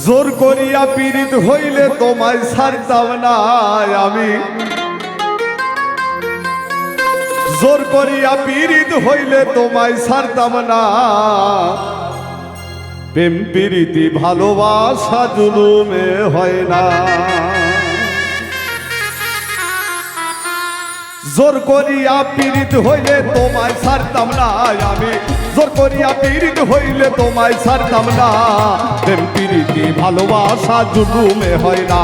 জোর করিয়া পীড়িত হইলে তোমায় ছাড়তাম না আমি, জোর করিয়া পীড়িত হইলে তোমায় ছাড়তাম না। প্রেম প্রীতি ভালোবাসা জুলুমে হয় না। জোর করিয়া পীড়িত হইলে তোমায় ছাড়তাম না আমি, জোর করিয়া পীড়িত হইলে তোমায় ছাড়তাম না। প্রেম প্রীতি ভালোবাসা জুলুমে হয় না,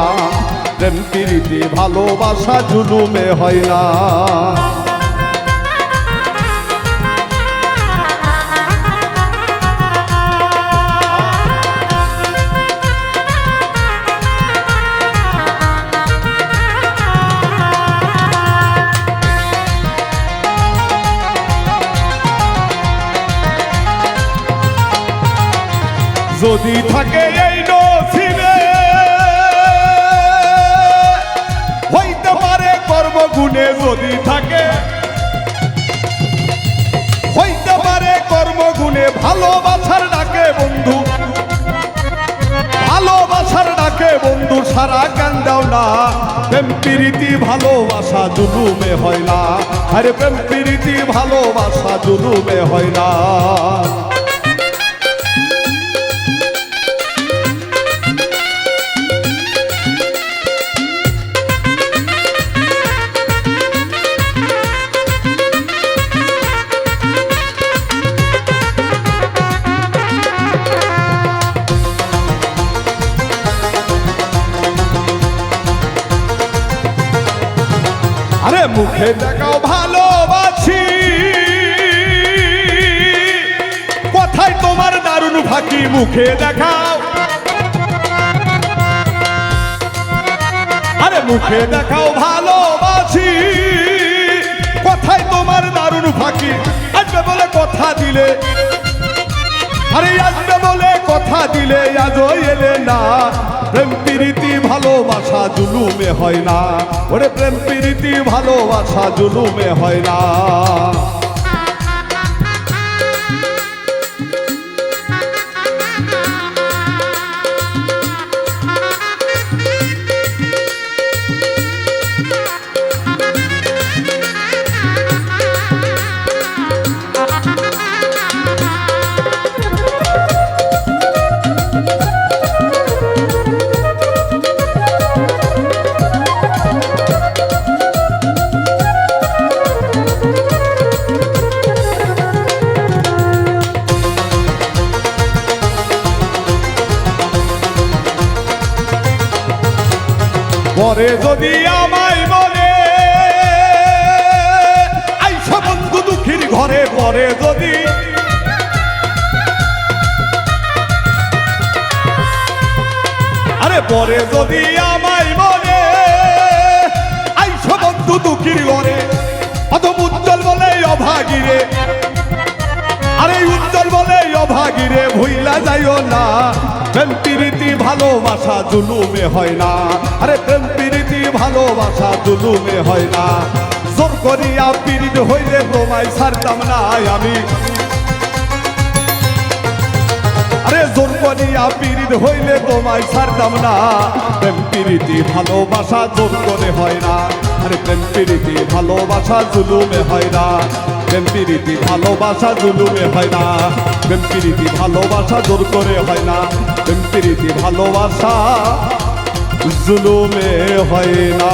প্রেম প্রীতি ভালোবাসা জুলুমে হয় না। যদি থাকে এই নসিবে হইতে পারে কর্মগুণে, যদি থাকে হইতে পারে কর্মগুণে। ভালোবাসার ডাকে বন্ধু, ভালোবাসার ডাকে বন্ধু সারা জ্ঞান দাও না। প্রেম প্রীতি ভালোবাসা জুলুমে হয় না, আরে প্রেম প্রীতি ভালোবাসা জুলুমে হয় না। আরে মুখে দেখাও ভালোবাসি, কথায় তোমার দারুণ ফাঁকি। মুখে দেখাও, আরে মুখে দেখাও ভালোবাসি, কথায় তোমার দারুণ ফাঁকি। আসবে বলে কথা দিলে, আরে আসবে বলে কথা দিলে আজও এলে না। প্রেম প্রীতি ভালোবাসা জুলুমে হয় না, ওরে প্রেম প্রীতি ভালোবাসা জুলুমে হয় না। পরে যদি আমায় বলে আইসা বন্ধু দুঃখীর ঘরে, পরে যদি আরে পরে যদি আমায় বলে আইসা বন্ধু দুঃখীর ঘরে, অথম উজ্জ্বল বলে অভাগীরে, আরে উজ্জ্বল বলে অভাগীরে ভুইলা যাইও না। প্রেম প্রীতি ভালোবাসা জুলুমে হয় না, আরে প্রেম প্রীতি ভালোবাসা জুলুমে হয় না। জোর করিয়া পীড়িত হইলে তোমায় ছাড়তাম না আমি, আরে জোর করিয়া পীড়িত হইলে তোমায় ছাড়তাম না। প্রেম প্রীতি ভালোবাসা জোর করে হয় না, আরে প্রেম প্রীতি ভালোবাসা জুলুমে হয় না। প্রেম প্রীতি ভালোবাসা জুলুমে হয় না, প্রেম প্রীতি ভালোবাসা জোর করে হয় না। প্রেম প্রীতি ভালোবাসা জুলুমে হয় না।